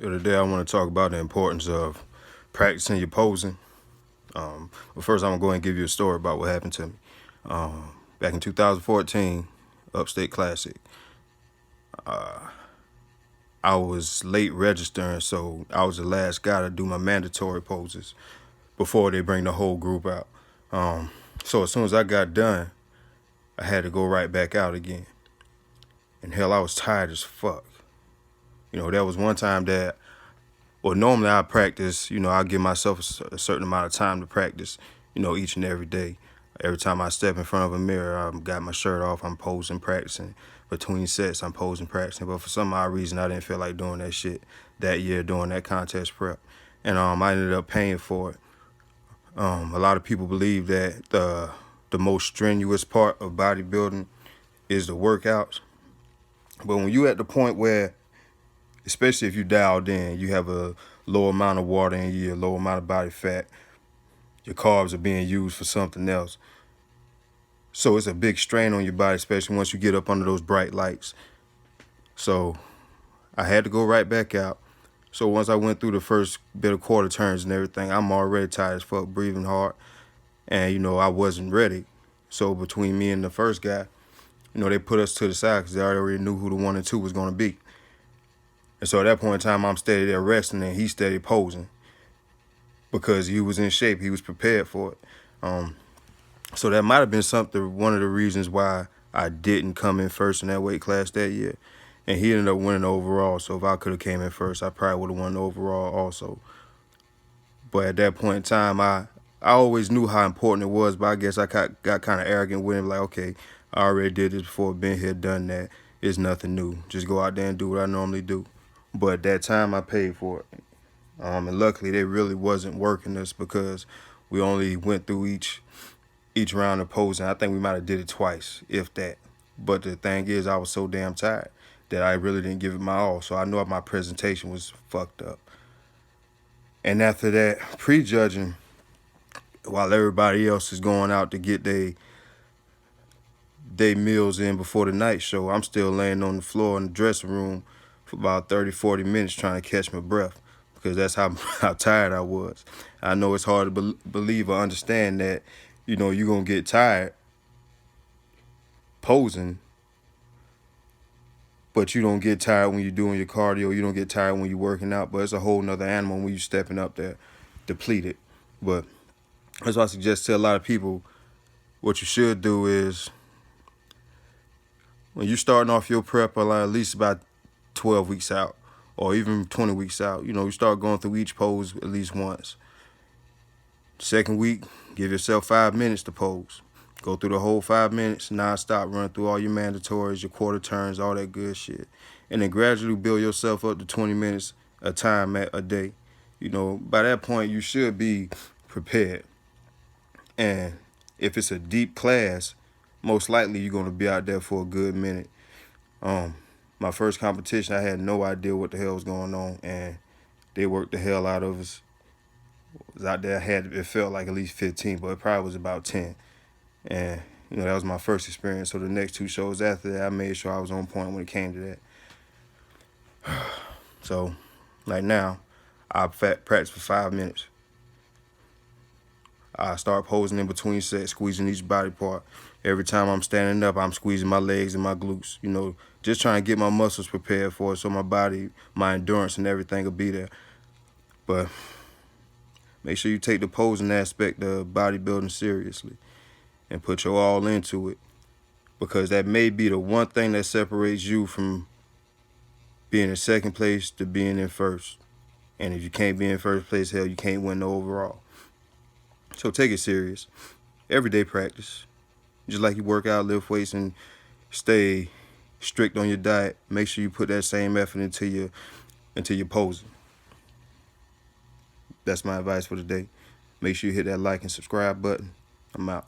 Today I want to talk about the importance of practicing your posing. But first, I'm going to go ahead and give you a story about what happened to me. Back in 2014, Upstate Classic, I was late registering, so I was the last guy to do my mandatory poses before they bring the whole group out. So as soon as I got done, I had to go right back out again. And hell, I was tired as fuck. There was one time that, well, normally I practice, I give myself a certain amount of time to practice, each and every day. Every time I step in front of a mirror, I've got my shirt off, I'm posing, practicing. Between sets, I'm posing, practicing. But for some odd reason, I didn't feel like doing that shit that year during that contest prep. And I ended up paying for it. A lot of people believe that the most strenuous part of bodybuilding is the workouts. But when you're at the point where, especially if you dialed in, you have a low amount of water in you, a low amount of body fat, your carbs are being used for something else. So it's a big strain on your body, especially once you get up under those bright lights. So I had to go right back out. So once I went through the first bit of quarter turns and everything, I'm already tired as fuck, breathing hard. And, I wasn't ready. So between me and the first guy, they put us to the side because they already knew who the 1 and 2 was going to be. And so at that point in time, I'm steady there resting and he steady posing because he was in shape. He was prepared for it. So that might have been one of the reasons why I didn't come in first in that weight class that year. And he ended up winning the overall. So if I could have came in first, I probably would have won the overall also. But at that point in time, I always knew how important it was, but I guess I got kind of arrogant with him. Like, okay, I already did this before, been here, done that. It's nothing new. Just go out there and do what I normally do. But at that time, I paid for it. And luckily, they really wasn't working us because we only went through each round of posing. I think we might have did it twice, if that. But the thing is, I was so damn tired that I really didn't give it my all. So I know my presentation was fucked up. And after that, prejudging, while everybody else is going out to get their meals in before the night show, I'm still laying on the floor in the dressing room for about 30, 40 minutes trying to catch my breath because that's how tired I was. I know it's hard to believe or understand that, you're going to get tired posing, but you don't get tired when you're doing your cardio. You don't get tired when you're working out, but it's a whole nother animal when you're stepping up there depleted. But that's why I suggest to a lot of people, what you should do is when you're starting off your prep at least about 12 weeks out or even 20 weeks out, you start going through each pose at least once. Second week, give yourself 5 minutes to pose. Go through the whole 5 minutes, non-stop, run through all your mandatories, your quarter turns, all that good shit. And then gradually build yourself up to 20 minutes a time a day. By that point, you should be prepared. And if it's a deep class, most likely you're going to be out there for a good minute. My first competition, I had no idea what the hell was going on, and they worked the hell out of us. I was out there, it felt like at least 15, but it probably was about 10. And, that was my first experience. So the next 2 shows after that, I made sure I was on point when it came to that. So, like now, I practice for 5 minutes. I start posing in between sets, squeezing each body part. Every time I'm standing up, I'm squeezing my legs and my glutes, just trying to get my muscles prepared for it so my body, my endurance and everything will be there. But make sure you take the posing aspect of bodybuilding seriously and put your all into it, because that may be the one thing that separates you from being in second place to being in first. And if you can't be in first place, hell, you can't win the overall. So take it serious. Everyday practice. Just like you work out, lift weights, and stay strict on your diet, make sure you put that same effort into your posing. That's my advice for today. Make sure you hit that like and subscribe button. I'm out.